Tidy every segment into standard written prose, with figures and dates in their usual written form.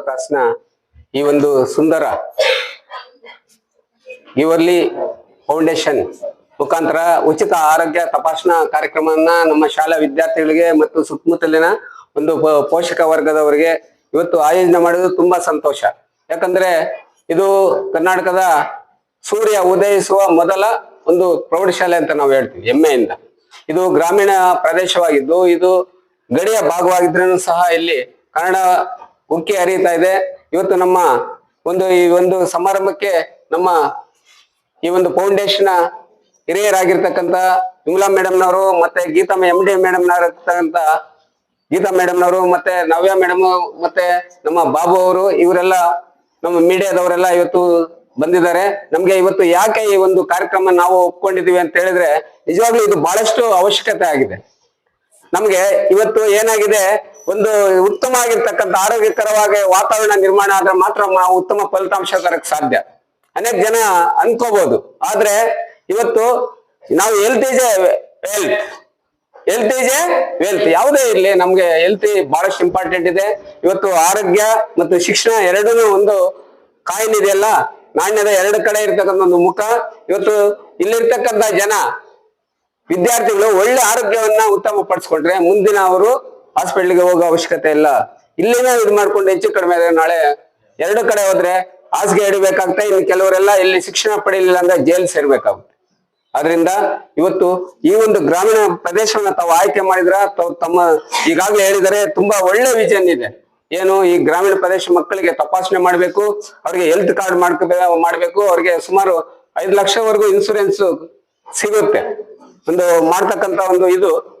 ಕಾಸ್ನ ಈ ಒಂದು ಸುಂದರ ಗಿವರ್ಲಿ ಫೌಂಡೇಶನ್ ಮುಖಾಂತರ ಉಚಿತ ಆರೋಗ್ಯ ತಪಾಸಣಾ ಕಾರ್ಯಕ್ರಮವನ್ನ ನಮ್ಮ ಶಾಲಾ ವಿದ್ಯಾರ್ಥಿಗಳಿಗೆ ಮತ್ತು ಸುತ್ತಮುತ್ತಲಿನ ಒಂದು ಪೋಷಕ ವರ್ಗದವರಿಗೆ ಇವತ್ತು ಆಯೋಜನೆ ಮಾಡೋದು ತುಂಬಾ ಸಂತೋಷ. ಯಾಕಂದ್ರೆ ಇದು ಕರ್ನಾಟಕದ ಸೂರ್ಯ ಉದಯಿಸುವ ಮೊದಲ ಒಂದು ಪ್ರೌಢಶಾಲೆ ಅಂತ ನಾವು ಹೇಳ್ತೀವಿ ಹೆಮ್ಮೆಯಿಂದ. ಇದು ಗ್ರಾಮೀಣ ಪ್ರದೇಶವಾಗಿದ್ದು ಇದು ಗಡಿಯ ಭಾಗವಾಗಿದ್ರೂ ಸಹ ಇಲ್ಲಿ ಕನ್ನಡ ಉಕ್ಕಿ ಹರಿಯುತ್ತಾ ಇದೆ. ಇವತ್ತು ನಮ್ಮ ಈ ಒಂದು ಸಮಾರಂಭಕ್ಕೆ ನಮ್ಮ ಈ ಒಂದು ಫೌಂಡೇಶನ್ ಹಿರಿಯರಾಗಿರ್ತಕ್ಕಂಥ ವಿಮಲಾ ಮೇಡಮ್ನವರು ಮತ್ತೆ ಗೀತಾ MD ಮೇಡಮ್ನವರಿರ್ತಕ್ಕಂಥ ಗೀತಾ ಮೇಡಮ್ನವರು ಮತ್ತೆ ನವ್ಯ ಮೇಡಮ್ ಮತ್ತೆ ನಮ್ಮ ಬಾಬು ಅವರು ಇವರೆಲ್ಲ ನಮ್ಮ ಮೀಡಿಯಾದವರೆಲ್ಲ ಇವತ್ತು ಬಂದಿದ್ದಾರೆ. ನಮ್ಗೆ ಇವತ್ತು ಯಾಕೆ ಈ ಒಂದು ಕಾರ್ಯಕ್ರಮ ನಾವು ಒಪ್ಕೊಂಡಿದೀವಿ ಅಂತ ಹೇಳಿದ್ರೆ ನಿಜವಾಗ್ಲೂ ಇದು ಬಹಳಷ್ಟು ಅವಶ್ಯಕತೆ ಆಗಿದೆ. ನಮ್ಗೆ ಇವತ್ತು ಏನಾಗಿದೆ, ಒಂದು ಉತ್ತಮ ಆಗಿರ್ತಕ್ಕಂಥ ಆರೋಗ್ಯಕರವಾಗಿ ವಾತಾವರಣ ನಿರ್ಮಾಣ ಆದ್ರೆ ಮಾತ್ರ ನಾವು ಉತ್ತಮ ಫಲಿತಾಂಶ ತರಕ್ ಸಾಧ್ಯ. ಅನೇಕ ಜನ ಅನ್ಕೋಬಹುದು, ಆದ್ರೆ ಇವತ್ತು ನಾವು ಹೆಲ್ತ್ ಈಸ್ ವೆಲ್ತ್ ಯಾವುದೇ ಇರ್ಲಿ, ನಮ್ಗೆ ಹೆಲ್ತ್ ಬಹಳಷ್ಟು ಇಂಪಾರ್ಟೆಂಟ್ ಇದೆ. ಇವತ್ತು ಆರೋಗ್ಯ ಮತ್ತು ಶಿಕ್ಷಣ ಎರಡೂ ಒಂದು ಕಾಯಿನ್ ಇದೆಯಲ್ಲ, ನಾಣ್ಯದ ಎರಡು ಕಡೆ ಇರ್ತಕ್ಕಂಥ ಒಂದು ಮುಖ. ಇವತ್ತು ಇಲ್ಲಿರ್ತಕ್ಕಂಥ ಜನ ವಿದ್ಯಾರ್ಥಿಗಳು ಒಳ್ಳೆ ಆರೋಗ್ಯವನ್ನ ಉತ್ತಮ ಪಡಿಸ್ಕೊಂಡ್ರೆ ಮುಂದಿನ ಅವರು ಹಾಸ್ಪಿಟ್ಲಿಗೆ ಹೋಗೋ ಅವಶ್ಯಕತೆ ಇಲ್ಲ. ಇಲ್ಲಿನೇ ಇದು ಮಾಡ್ಕೊಂಡು ಹೆಚ್ಚು ಕಡಿಮೆ ಆದ್ರೆ ನಾಳೆ ಎರಡು ಕಡೆ ಹೋದ್ರೆ ಹಾಸಿಗೆ ಹಿಡಿಬೇಕಾಗ್ತದೆ. ಇನ್ನು ಕೆಲವರೆಲ್ಲ ಇಲ್ಲಿ ಶಿಕ್ಷಣ ಪಡೆಯಲಿಲ್ಲ ಅಂದ್ರೆ ಜೈಲ್ ಸೇರ್ಬೇಕಾಗುತ್ತೆ. ಆದ್ರಿಂದ ಇವತ್ತು ಈ ಒಂದು ಗ್ರಾಮೀಣ ಪ್ರದೇಶವನ್ನ ತಾವು ಆಯ್ಕೆ ಮಾಡಿದ್ರ ತಮ್ಮ ಈಗಾಗಲೇ ಹೇಳಿದರೆ ತುಂಬಾ ಒಳ್ಳೆ ವಿಷನ್ ಇದೆ. ಏನು, ಈ ಗ್ರಾಮೀಣ ಪ್ರದೇಶ ಮಕ್ಕಳಿಗೆ ತಪಾಸಣೆ ಮಾಡ್ಬೇಕು, ಅವ್ರಿಗೆ ಹೆಲ್ತ್ ಕಾರ್ಡ್ ಮಾಡ್ಬೇಕು, ಅವ್ರಿಗೆ ಸುಮಾರು 5 ಲಕ್ಷವರೆಗೂ ಇನ್ಸೂರೆನ್ಸ್ ಸಿಗುತ್ತೆ. ಒಂದು ಮಾಡ್ತಕ್ಕಂತ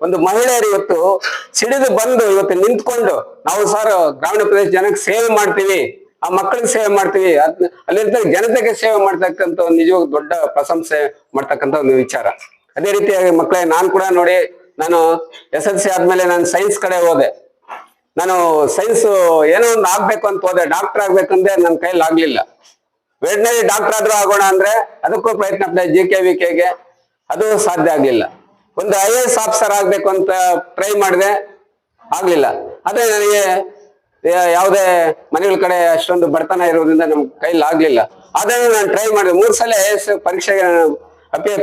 ಒಂದು ಮಹಿಳೆಯರು ಇವತ್ತು ಸಿಡಿದು ಬಂದು ಇವತ್ತು ನಿಂತ್ಕೊಂಡು ನಾವು ಸರ್ ಗ್ರಾಮೀಣ ಪ್ರದೇಶ ಜನಕ್ಕೆ ಸೇವೆ ಮಾಡ್ತೀವಿ, ಆ ಮಕ್ಕಳಿಗೆ ಸೇವೆ ಮಾಡ್ತೀವಿ, ಅಲ್ಲಿರ್ತ ಜನತೆಗೆ ಸೇವೆ ಮಾಡ್ತಕ್ಕಂಥ ನಿಜವಾಗ ದೊಡ್ಡ ಪ್ರಶಂಸೆ ಮಾಡ್ತಕ್ಕಂಥ ಒಂದು ವಿಚಾರ. ಅದೇ ರೀತಿಯಾಗಿ ಮಕ್ಕಳೇ, ನಾನು ಕೂಡ ನೋಡಿ, ನಾನು SSLC ಆದ್ಮೇಲೆ ನಾನು ಸೈನ್ಸ್ ಕಡೆ ಹೋದೆ. ನಾನು ಸೈನ್ಸ್ ಏನೋ ಒಂದು ಆಗ್ಬೇಕು ಅಂತ ಹೋದೆ, ಡಾಕ್ಟರ್ ಆಗ್ಬೇಕಂದ್ರೆ ನನ್ನ ಕೈಲಿ ಆಗ್ಲಿಲ್ಲ. ವೆಟರ್ನರಿ ಡಾಕ್ಟರ್ ಆದ್ರೂ ಆಗೋಣ ಅಂದ್ರೆ ಅದಕ್ಕೂ ಪ್ರಯತ್ನ ಪಟ್ಟೆ, JKVKಗೆ, ಅದು ಸಾಧ್ಯ ಆಗ್ಲಿಲ್ಲ. ಒಂದು IAS ಆಫೀಸರ್ ಆಗ್ಬೇಕು ಅಂತ ಟ್ರೈ ಮಾಡಿದೆ, ಆಗ್ಲಿಲ್ಲ. ಅದೇ ನನಗೆ ಯಾವುದೇ ಮನೆಗಳ ಕಡೆ ಅಷ್ಟೊಂದು ಬಡತನ ಇರೋದ್ರಿಂದ ನಮ್ ಕೈಲಿ ಆಗ್ಲಿಲ್ಲ. ಆದ್ರೆ ನಾನು ಟ್ರೈ ಮಾಡಿದೆ 3 ಸಲ IAS ಪರೀಕ್ಷೆಗೆ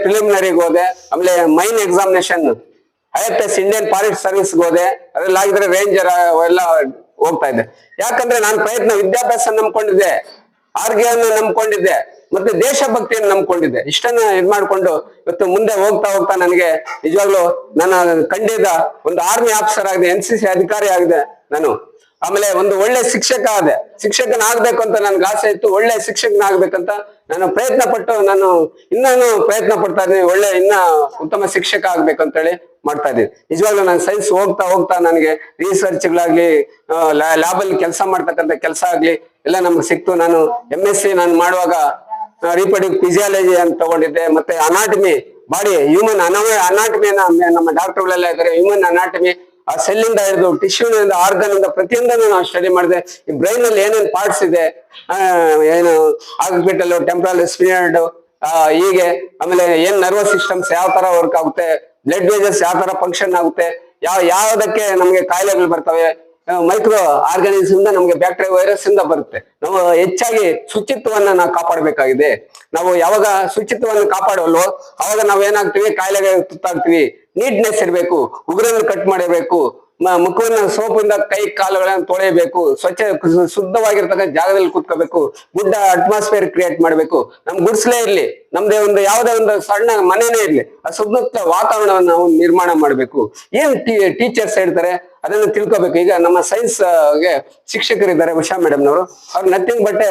ಪ್ರಿಲಿಮಿನರಿಗೆ ಹೋದೆ. ಆಮೇಲೆ main examination IFS Indian forest ಸರ್ವಿಸ್ಗೆ ಹೋದೆ. ಅದ್ರಲ್ಲಿ ಆಗಿದ್ರೆ ರೇಂಜರ್ ಎಲ್ಲ ಹೋಗ್ತಾ ಇದ್ದೆ. ಯಾಕಂದ್ರೆ ನಾನು ವಿದ್ಯಾಭ್ಯಾಸ ನಂಬ್ಕೊಂಡಿದ್ದೆ, ಆರೋಗ್ಯವನ್ನು ನಂಬ್ಕೊಂಡಿದ್ದೆ, ಮತ್ತೆ ದೇಶಭಕ್ತಿಯನ್ನು ನಂಬ್ಕೊಂಡಿದ್ದೆ. ಇಷ್ಟನ್ನ ಇದ್ ಮಾಡ್ಕೊಂಡು ಇವತ್ತು ಮುಂದೆ ಹೋಗ್ತಾ ನನಗೆ ನಿಜವಾಗ್ಲೂ ನನ್ನ ಕಂಡಿದ್ದ ಒಂದು ಆರ್ಮಿ ಆಫೀಸರ್ ಆಗಿದೆ, NCC ಅಧಿಕಾರಿ ಆಗಿದೆ ನಾನು. ಆಮೇಲೆ ಒಂದು ಒಳ್ಳೆ ಶಿಕ್ಷಕನಾಗ್ಬೇಕು ಅಂತ ನನ್ಗೆ ಆಸೆ ಇತ್ತು. ಒಳ್ಳೆ ಶಿಕ್ಷಕನಾಗ್ಬೇಕಂತ ನಾನು ಪ್ರಯತ್ನ ಪಟ್ಟು ಇನ್ನೂ ಪ್ರಯತ್ನ ಪಡ್ತಾ ಇದ್ದೀನಿ. ಇನ್ನ ಉತ್ತಮ ಶಿಕ್ಷಕ ಆಗ್ಬೇಕು ಅಂತ ಹೇಳಿ ಮಾಡ್ತಾ ಇದ್ದೀನಿ. ನಿಜವಾಗ್ಲೂ ನಾನು ಸೈನ್ಸ್ ಹೋಗ್ತಾ ನನಗೆ ರಿಸರ್ಚ್ಗಳಾಗ್ಲಿ, ಲ್ಯಾಬಲ್ಲಿ ಕೆಲಸ ಮಾಡ್ತಕ್ಕಂಥ ಕೆಲಸ ಆಗ್ಲಿ ಎಲ್ಲ ನಮ್ಗೆ ಸಿಕ್ತು. ನಾನು MSc ನಾನು ಮಾಡುವಾಗ ರಿಪ್ರೊಡಕ್ಟಿವ್ ಫಿಸಿಯಾಲಜಿ ಅಂತ ತಗೊಂಡಿದ್ದೆ. ಮತ್ತೆ ಅನಾಟಮಿ, ಬಾಡಿ ಹ್ಯೂಮನ್ ಅನಾಟಮಿಯನ್ನ ನಮ್ಮ ಡಾಕ್ಟರ್ಗಳೆಲ್ಲ ಇದ್ದಾರೆ. ಹ್ಯೂಮನ್ ಅನಾಟಮಿ, ಆ ಸೆಲ್ಲಿಂದ ಹಿಡಿದು ಟಿಶ್ಯೂನಿಂದ ಆರ್ಗನ್ ಇಂದ ಪ್ರತಿಯೊಂದನ್ನು ನಾವು ಸ್ಟಡಿ ಮಾಡಿದೆ. ಈ ಬ್ರೈನ್ ಅಲ್ಲಿ ಏನೇನು ಪಾರ್ಟ್ಸ್ ಇದೆ, ಏನು ಆರ್ಬಿಟಲ್, ಟೆಂಪರಲ್, ಸ್ಪಿರಿಯಡ್, ಹೀಗೆ ಆಮೇಲೆ ಏನ್ ನರ್ವಸ್ ಸಿಸ್ಟಮ್ಸ್ ಯಾವ ತರ ವರ್ಕ್ ಆಗುತ್ತೆ, ಬ್ಲಡ್ ವೇಜಸ್ ಯಾವ ತರ ಫಂಕ್ಷನ್ ಆಗುತ್ತೆ, ಯಾವ್ದಕ್ಕೆ ನಮ್ಗೆ ಕಾಯಿಲೆಗಳು ಬರ್ತವೆ, ಮೈಕ್ರೋ ಆರ್ಗಾನಿಸಮ್ ನಮ್ಗೆ ಬ್ಯಾಕ್ಟೀರಿಯಾ, ವೈರಸ್ ಇಂದ ಬರುತ್ತೆ. ನಾವು ಹೆಚ್ಚಾಗಿ ಶುಚಿತ್ವವನ್ನ ನಾವು ಕಾಪಾಡಬೇಕಾಗಿದೆ. ನಾವು ಯಾವಾಗ ಶುಚಿತ್ವವನ್ನು ಕಾಪಾಡೋಲ್ವೋ ಅವಾಗ ನಾವೇನಾಗ್ತೀವಿ, ಕಾಯಿಲೆಗೆ ತುತ್ತಾಗ್ತೀವಿ. ನೀಟ್ನೆಸ್ ಇರಬೇಕು, ಉಗುರನ್ನು ಕಟ್ ಮಾಡಬೇಕು, ಮುಖವನ್ನ ಸೋಪಿಂದ ಕೈ ಕಾಲುಗಳನ್ನು ತೊಳೆಯಬೇಕು, ಶುದ್ಧವಾಗಿರ್ತಕ್ಕಂಥ ಜಾಗದಲ್ಲಿ ಕೂತ್ಕೋಬೇಕು, ಗುಡ್ಡ ಅಟ್ಮಾಸ್ಫಿಯರ್ ಕ್ರಿಯೇಟ್ ಮಾಡ್ಬೇಕು. ನಮ್ ಗುಡ್ಸ್ಲೇ ಇರ್ಲಿ, ನಮ್ದೇ ಯಾವುದೇ ಒಂದು ಸಣ್ಣ ಮನೆನೇ ಇರ್ಲಿ, ಆ ಸುತ್ತಮುತ್ತ ವಾತಾವರಣವನ್ನು ನಾವು ನಿರ್ಮಾಣ ಮಾಡ್ಬೇಕು. ಏನ್ ಟೀಚರ್ಸ್ ಹೇಳ್ತಾರೆ ಅದನ್ನು ತಿಳ್ಕೊಬೇಕು. ಈಗ ನಮ್ಮ ಸೈನ್ಸ್ಗೆ ಶಿಕ್ಷಕರಿದ್ದಾರೆ, ಉಷಾ ಮೇಡಮ್ನವರು, ಅವ್ರು ನಥಿಂಗ್ ಬಟ್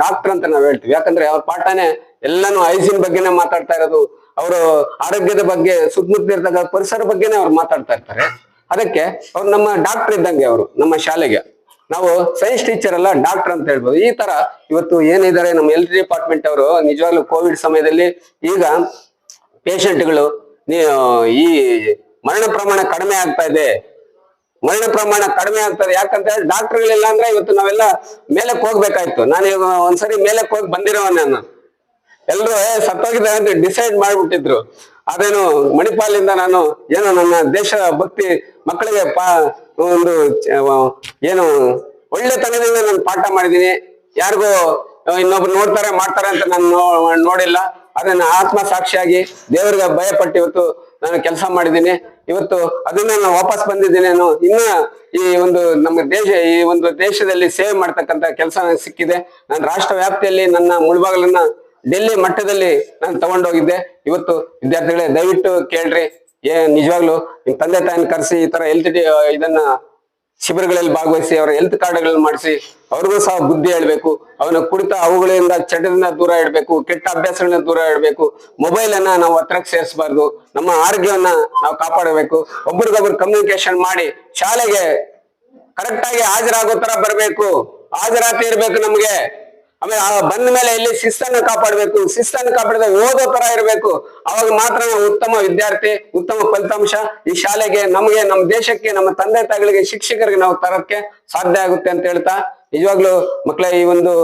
ಡಾಕ್ಟರ್ ಅಂತ ನಾವು ಹೇಳ್ತೀವಿ. ಯಾಕಂದ್ರೆ ಅವ್ರ ಪಾಠನೇ ಎಲ್ಲಾನು ಹೈಜೀನ್ ಬಗ್ಗೆನೇ ಮಾತಾಡ್ತಾ ಇರೋದು, ಅವರು ಆರೋಗ್ಯದ ಬಗ್ಗೆ, ಸುತ್ತಮುತ್ತ ಇರ್ತಕ್ಕಂಥ ಪರಿಸರ ಬಗ್ಗೆನೇ ಅವ್ರು ಮಾತಾಡ್ತಾ ಇರ್ತಾರೆ. ಅದಕ್ಕೆ ಅವ್ರು ನಮ್ಮ ಡಾಕ್ಟರ್ ಇದ್ದಂಗೆ. ಅವರು ನಮ್ಮ ಶಾಲೆಗೆ ನಾವು ಸೈನ್ಸ್ ಟೀಚರ್ ಅಲ್ಲ, ಡಾಕ್ಟರ್ ಅಂತ ಹೇಳ್ಬೋದು. ಈ ತರ ಇವತ್ತು ಏನಿದ್ದಾರೆ ನಮ್ಮ ಹೆಲ್ತ್ ಡಿಪಾರ್ಟ್ಮೆಂಟ್ ಅವರು ನಿಜವಾಗ್ಲೂ ಕೋವಿಡ್ ಸಮಯದಲ್ಲಿ ಈಗ ಪೇಷಂಟ್ಗಳು ಈ ಮರಣ ಪ್ರಮಾಣ ಕಡಿಮೆ ಆಗ್ತಾ ಇದೆ. ಯಾಕಂದ್ರೆ ಡಾಕ್ಟರ್ಗಳಿಲ್ಲ ಅಂದ್ರೆ ಇವತ್ತು ನಾವೆಲ್ಲ ಮೇಲಕ್ಕೆ ಹೋಗ್ಬೇಕಾಯ್ತು. ನಾನು ಈಗ ಒಂದ್ಸರಿ ಮೇಲಕ್ಕೆ ಹೋಗಿ ಬಂದಿರೋವ. ನಾನು ಎಲ್ರು ಸತ್ತೋಗಿದ್ದಾರೆ ಅಂತ ಡಿಸೈಡ್ ಮಾಡ್ಬಿಟ್ಟಿದ್ರು. ಅದೇನು ಮಣಿಪಾಲಿಂದ ನಾನು ಏನೋ ನನ್ನ ದೇಶ ಭಕ್ತಿ ಮಕ್ಕಳಿಗೆ ಒಂದು ಏನು ಒಳ್ಳೆತನದಿಂದ ನಾನು ಪಾಠ ಮಾಡಿದ್ದೀನಿ. ಯಾರಿಗೂ ಇನ್ನೊಬ್ರು ನೋಡ್ತಾರೆ ಮಾಡ್ತಾರೆ ಅಂತ ನಾನು ನೋಡಿಲ್ಲ. ಅದನ್ನ ಆತ್ಮ ಸಾಕ್ಷಿಯಾಗಿ ದೇವರಿಗೆ ಭಯಪಟ್ಟು ಇವತ್ತು ನಾನು ಕೆಲಸ ಮಾಡಿದ್ದೀನಿ. ಇವತ್ತು ಅದನ್ನ ನಾನು ವಾಪಸ್ ಬಂದಿದ್ದೀನಿ. ನಾನು ಇನ್ನ ಈ ಒಂದು ನಮ್ಮ ಈ ಒಂದು ದೇಶದಲ್ಲಿ ಸೇವೆ ಮಾಡ್ತಕ್ಕಂತ ಕೆಲಸ ನನಗೆ ಸಿಕ್ಕಿದೆ. ನಾನು ರಾಷ್ಟ್ರ ವ್ಯಾಪ್ತಿಯಲ್ಲಿ ನನ್ನ ಮುಳುಬಾಗಲನ್ನ ಡೆಲ್ಲಿ ಮಟ್ಟದಲ್ಲಿ ನಾನು ತಗೊಂಡೋಗಿದ್ದೆ. ಇವತ್ತು ವಿದ್ಯಾರ್ಥಿಗಳೇ ದಯವಿಟ್ಟು ಕೇಳ್ರಿ, ನಿಜವಾಗ್ಲು ನಿಮ್ ತಂದೆ ತಾಯಿನ ಕರೆಸಿ ಈ ತರ ಇದನ್ನ ಶಿಬಿರಗಳಲ್ಲಿ ಭಾಗವಹಿಸಿ ಅವರ ಹೆಲ್ತ್ ಕಾರ್ಡ್ಗಳನ್ನ ಮಾಡಿಸಿ ಅವ್ರಿಗೂ ಸಹ ಬುದ್ಧಿ ಹೇಳ್ಬೇಕು. ಅವನ ಕುಡಿತ ಅವುಗಳಿಂದ ಚಟದಿಂದ ದೂರ ಇಡಬೇಕು, ಕೆಟ್ಟ ಅಭ್ಯಾಸಗಳನ್ನ ದೂರ ಇಡಬೇಕು, ಮೊಬೈಲ್ ಅನ್ನ ನಾವು ಹತ್ರಕ್ಕೆ ಸೇರಿಸಬಾರ್ದು, ನಮ್ಮ ಆರೋಗ್ಯವನ್ನ ನಾವು ಕಾಪಾಡಬೇಕು, ಒಬ್ರಿಗೊಬ್ರು ಕಮ್ಯುನಿಕೇಶನ್ ಮಾಡಿ ಶಾಲೆಗೆ ಕರೆಕ್ಟ್ ಆಗಿ ಹಾಜರಾಗೋ ತರ ಬರ್ಬೇಕು, ಹಾಜರಾತಿ ಇರ್ಬೇಕು ನಮ್ಗೆ. ಆಮೇಲೆ ಬಂದ ಮೇಲೆ ಇಲ್ಲಿ ಶಿಸ್ತನ್ನು ಕಾಪಾಡಬೇಕು, ಶಿಸ್ತನ್ನು ಕಾಪಾಡಿದ ಓದೋ ತರ ಇರಬೇಕು. ಅವಾಗ ಮಾತ್ರ ನಾವು ಉತ್ತಮ ವಿದ್ಯಾರ್ಥಿ, ಉತ್ತಮ ಫಲಿತಾಂಶ ಈ ಶಾಲೆಗೆ, ನಮಗೆ, ನಮ್ಮ ದೇಶಕ್ಕೆ, ನಮ್ಮ ತಂದೆ ತಾಯಿಗಳಿಗೆ, ಶಿಕ್ಷಕರಿಗೆ ನಾವು ತರಕ್ಕೆ ಸಾಧ್ಯ ಆಗುತ್ತೆ ಅಂತ ಹೇಳ್ತಾ, ನಿಜವಾಗ್ಲೂ ಮಕ್ಕಳೇ ಈ ಒಂದು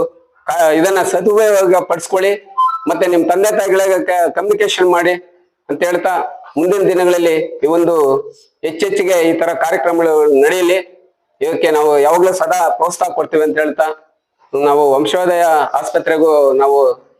ಇದನ್ನ ಸದುಪಯೋಗ ಪಡಿಸ್ಕೊಳ್ಳಿ. ಮತ್ತೆ ನಿಮ್ ತಂದೆ ತಾಯಿಗಳಿಗೆ ಕಮ್ಯುನಿಕೇಶನ್ ಮಾಡಿ ಅಂತ ಹೇಳ್ತಾ, ಮುಂದಿನ ದಿನಗಳಲ್ಲಿ ಈ ಒಂದು ಹೆಚ್ಚೆಚ್ಚಿಗೆ ಈ ತರ ಕಾರ್ಯಕ್ರಮಗಳು ನಡೆಯಲಿ. ಇದಕ್ಕೆ ನಾವು ಯಾವಾಗ್ಲೂ ಸದಾ ಪ್ರೋತ್ಸಾಹ ಕೊಡ್ತೀವಿ ಅಂತ ಹೇಳ್ತಾ, ನಾವು ವಂಶೋದಯ ಆಸ್ಪತ್ರೆಗೂ ನಾವು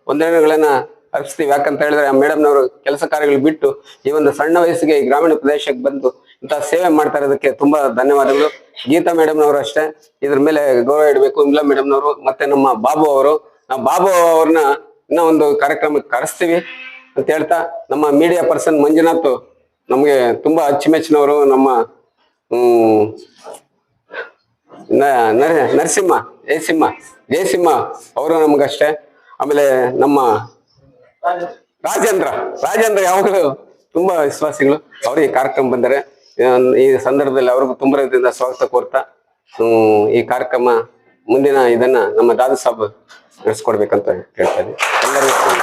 ವಂದನೆಗಳನ್ನ ಅರ್ಪಿಸ್ತೀವಿ. ಯಾಕಂತ ಹೇಳಿದ್ರೆ ಮೇಡಮ್ನವರು ಕೆಲಸ ಕಾರ್ಯಗಳು ಬಿಟ್ಟು ಈ ಒಂದು ಸಣ್ಣ ವಯಸ್ಸಿಗೆ ಈ ಗ್ರಾಮೀಣ ಪ್ರದೇಶಕ್ಕೆ ಬಂದು ಇಂತಹ ಸೇವೆ ಮಾಡ್ತಾ ಇರೋದಕ್ಕೆ ತುಂಬಾ ಧನ್ಯವಾದಗಳು. ಗೀತಾ ಮೇಡಮ್ನವರು ಅಷ್ಟೇ ಇದ್ರ ಮೇಲೆ ಗೌರವ ಇಡಬೇಕು. ವಿಮಲಾ ಮೇಡಮ್ನವರು ಮತ್ತೆ ನಮ್ಮ ಬಾಬು ಅವರು, ನಾವು ಬಾಬು ಅವ್ರನ್ನ ಇನ್ನೂ ಒಂದು ಕಾರ್ಯಕ್ರಮಕ್ಕೆ ಕರೆಸ್ತೀವಿ ಅಂತ ಹೇಳ್ತಾ, ನಮ್ಮ ಮೀಡಿಯಾ ಪರ್ಸನ್ ಮಂಜುನಾಥ್ ನಮ್ಗೆ ತುಂಬಾ ಅಚ್ಚುಮೆಚ್ಚಿನವರು. ನಮ್ಮ ಜಯಸಿಂಹ ಅವರು ನಮ್ಗಷ್ಟೇ. ಆಮೇಲೆ ನಮ್ಮ ರಾಜೇಂದ್ರ ಯಾವಾಗಲೂ ತುಂಬಾ ವಿಶ್ವಾಸಿಗಳು. ಅವರು ಈ ಕಾರ್ಯಕ್ರಮ ಬಂದರೆ ಈ ಸಂದರ್ಭದಲ್ಲಿ ಅವ್ರಿಗೂ ತುಂಬ ರೀತಿಯಿಂದ ಸ್ವಾಗತ ಕೋರ್ತಾ ಈ ಕಾರ್ಯಕ್ರಮ ಮುಂದಿನ ಇದನ್ನ ನಮ್ಮ ದಾದಾ ಸಾಬ್ ನಡೆಸ್ಕೊಡ್ಬೇಕಂತ ಹೇಳ್ತಾ ಇದ್ದೀನಿ ಎಲ್ಲರಿಗೂ.